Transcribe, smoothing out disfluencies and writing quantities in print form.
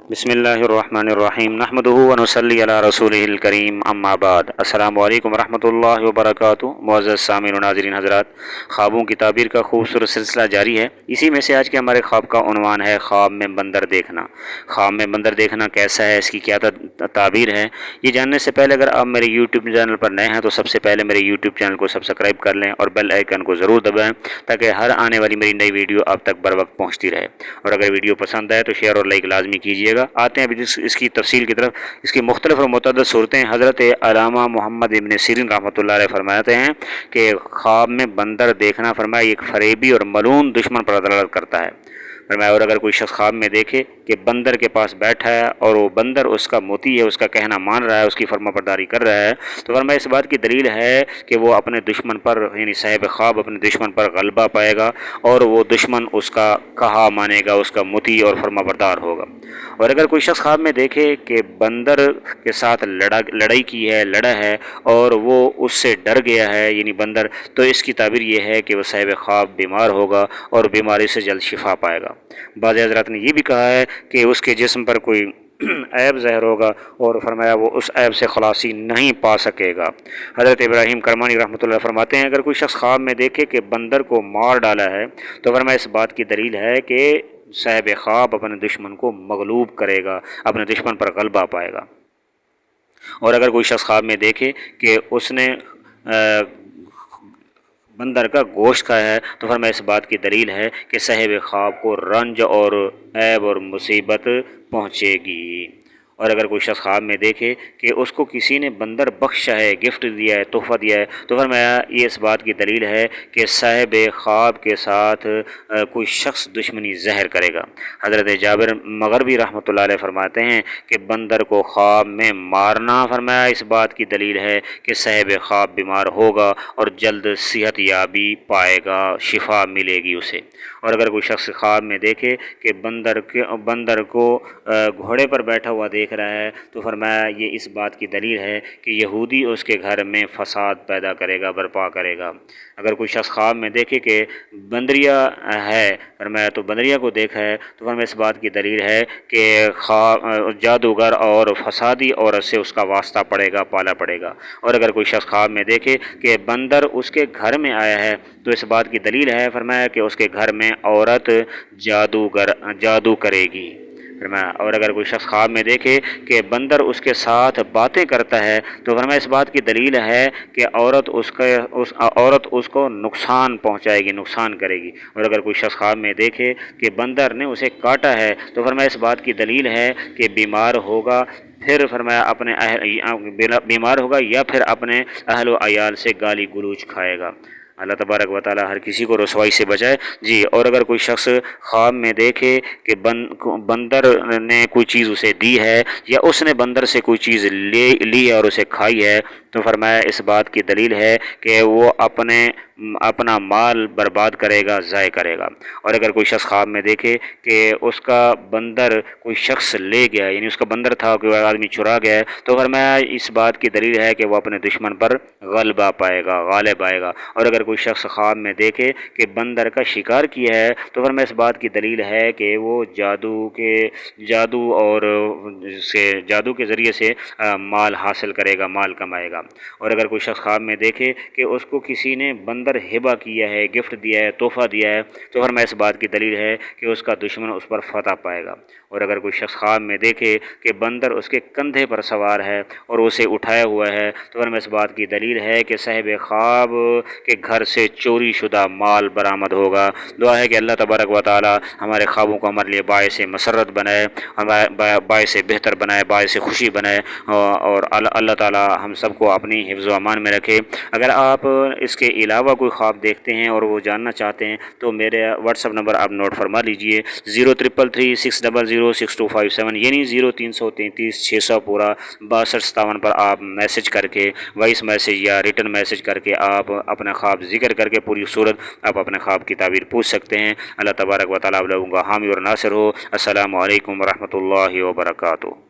بسم اللہ الرحمن الرحیم نحمدہ ونصلی علی رسولہ الکریم اما بعد السلام علیکم ورحمۃ اللہ وبرکاتہ۔ معزز سامعین و ناظرین حضرات، خوابوں کی تعبیر کا خوبصورت سلسلہ جاری ہے۔ اسی میں سے آج کے ہمارے خواب کا عنوان ہے خواب میں بندر دیکھنا۔ خواب میں بندر دیکھنا کیسا ہے، اس کی کیا تعبیر ہے، یہ جاننے سے پہلے اگر آپ میرے یوٹیوب چینل پر نئے ہیں تو سب سے پہلے میرے یوٹیوب چینل کو سبسکرائب کر لیں اور بیل آئیکن کو ضرور دبائیں تاکہ ہر آنے والی میری نئی ویڈیو آپ تک بر وقت پہنچتی رہے، اور اگر ویڈیو پسند آئے تو شیئر اور لائک لازمی کیجیے گا۔ آتے ہیں ابھی اس کی تفصیل کی طرف۔ اس کی مختلف اور متعدد صورتیں حضرت علامہ محمد ابن سیرین رحمۃ اللہ علیہ فرماتے ہیں کہ خواب میں بندر دیکھنا فرمایا ایک فریبی اور ملعون دشمن پر دلالت کرتا ہے۔ فرمایا اور اگر کوئی شخص خواب میں دیکھے کہ بندر کے پاس بیٹھا ہے اور وہ بندر اس کا موتی ہے، اس کا کہنا مان رہا ہے، اس کی فرما برداری کر رہا ہے، تو فرمایا اس بات کی دلیل ہے کہ وہ اپنے دشمن پر یعنی صاحب خواب اپنے دشمن پر غلبہ پائے گا اور وہ دشمن اس کا کہا مانے گا، اس کا مطیع اور فرما بردار ہوگا۔ اور اگر کوئی شخص خواب میں دیکھے کہ بندر کے ساتھ لڑائی کی ہے، لڑا ہے اور وہ اس سے ڈر گیا ہے یعنی بندر، تو اس کی تعبیر یہ ہے کہ وہ صاحب خواب بیمار ہوگا اور بیماری سے جلد شفا پائے گا۔ بعض حضرات نے یہ بھی کہا ہے کہ اس کے جسم پر کوئی عیب ظاہر ہوگا اور فرمایا وہ اس عیب سے خلاصی نہیں پا سکے گا۔ حضرت ابراہیم کرمانی رحمۃ اللہ فرماتے ہیں اگر کوئی شخص خواب میں دیکھے کہ بندر کو مار ڈالا ہے تو فرمایا اس بات کی دلیل ہے کہ صاحب خواب اپنے دشمن کو مغلوب کرے گا، اپنے دشمن پر غلبہ پائے گا۔ اور اگر کوئی شخص خواب میں دیکھے کہ اس نے بندر کا گوشت کھایا ہے تو فرمایا اس بات کی دلیل ہے کہ صاحب خواب کو رنج اور عیب اور مصیبت پہنچے گی۔ اور اگر کوئی شخص خواب میں دیکھے کہ اس کو کسی نے بندر بخشا ہے، گفٹ دیا ہے، تحفہ دیا ہے، تو فرمایا یہ اس بات کی دلیل ہے کہ صاحب خواب کے ساتھ کوئی شخص دشمنی ظاہر کرے گا۔ حضرت جابر مغربی رحمۃ اللہ علیہ فرماتے ہیں کہ بندر کو خواب میں مارنا فرمایا اس بات کی دلیل ہے کہ صاحب خواب بیمار ہوگا اور جلد صحت یابی پائے گا، شفا ملے گی اسے۔ اور اگر کوئی شخص خواب میں دیکھے کہ بندر کو گھوڑے پر بیٹھا ہوا دیکھ رہا ہے تو فرمایا یہ اس بات کی دلیل ہے کہ یہودی اس کے گھر میں فساد پیدا کرے گا، برپا کرے گا۔ اگر کوئی شخص خواب میں دیکھے کہ بندریا ہے فرمایا تو بندریا کو دیکھا ہے تو فرمایا اس بات کی دلیل ہے کہ جادوگر اور فسادی عورت سے اس کا واسطہ پڑے گا، پالا پڑے گا۔ اور اگر کوئی شخص خواب میں دیکھے کہ بندر اس کے گھر میں آیا ہے تو اس بات کی دلیل ہے فرمایا کہ اس کے گھر میں عورت جادو کرے گی۔ اور اگر کوئی شخص خواب میں دیکھے کہ بندر اس کے ساتھ باتیں کرتا ہے تو فرمایا اس بات کی دلیل ہے کہ عورت اس کو نقصان پہنچائے گی، نقصان کرے گی۔ اور اگر کوئی شخص خواب میں دیکھے کہ بندر نے اسے کاٹا ہے تو فرمایا اس بات کی دلیل ہے کہ بیمار ہوگا، پھر فرمایا بیمار ہوگا یا پھر اپنے اہل و عیال سے گالی گلوچ کھائے گا۔ اللہ تبارک و تعالی ہر کسی کو رسوائی سے بچائے جی۔ اور اگر کوئی شخص خواب میں دیکھے کہ بندر نے کوئی چیز اسے دی ہے یا اس نے بندر سے کوئی چیز لی ہے اور اسے کھائی ہے تو فرمایا اس بات کی دلیل ہے کہ وہ اپنا مال برباد کرے گا، ضائع کرے گا۔ اور اگر کوئی شخص خواب میں دیکھے کہ اس کا بندر کوئی شخص لے گیا یعنی اس کا بندر تھا کوئی آدمی چرا گیا ہے تو فرمایا اس بات کی دلیل ہے کہ وہ اپنے دشمن پر غلبہ پائے گا، غالب آئے گا۔ اور اگر کوئی شخص خواب میں دیکھے کہ بندر کا شکار کیا ہے تو فرمایا اس بات کی دلیل ہے کہ وہ جادو کے ذریعے سے مال حاصل کرے گا، مال کمائے گا۔ اور اگر کوئی شخص خواب میں دیکھے کہ اس کو کسی نے بندر ہبہ کیا ہے، گفٹ دیا ہے، تحفہ دیا ہے تو فرمایا اس بات کی دلیل ہے کہ اس کا دشمن اس پر فتح پائے گا۔ اور اگر کوئی شخص خواب میں دیکھے کہ بندر اس کے کندھے پر سوار ہے اور اسے اٹھایا ہوا ہے تو فرمایا اس بات کی دلیل ہے کہ صاحب خواب کے گھر سے چوری شدہ مال برآمد ہوگا۔ دعا ہے کہ اللہ تبارک و تعالی ہمارے خوابوں کو ہمارے لیے باعث مسرت بنائے، باعث بہتر بنائے، باعث خوشی بنائے، اور اللہ تعالی ہم سب کو اپنی حفظ و امان میں رکھے۔ اگر آپ اس کے علاوہ کوئی خواب دیکھتے ہیں اور وہ جاننا چاہتے ہیں تو میرے واٹس ایپ نمبر آپ نوٹ فرما لیجئے 0333600627 یعنی 0333 پورا 6257 پر آپ میسج کر کے وائس میسج یا ریٹن میسج کر کے آپ اپنا خواب ذکر کر کے پوری صورت آپ اپنے خواب کی تعبیر پوچھ سکتے ہیں۔ اللہ تبارک و تعالی آپ لوگوں کا حامی اور ناصر ہو۔ السلام علیکم ورحمۃ اللہ وبرکاتہ۔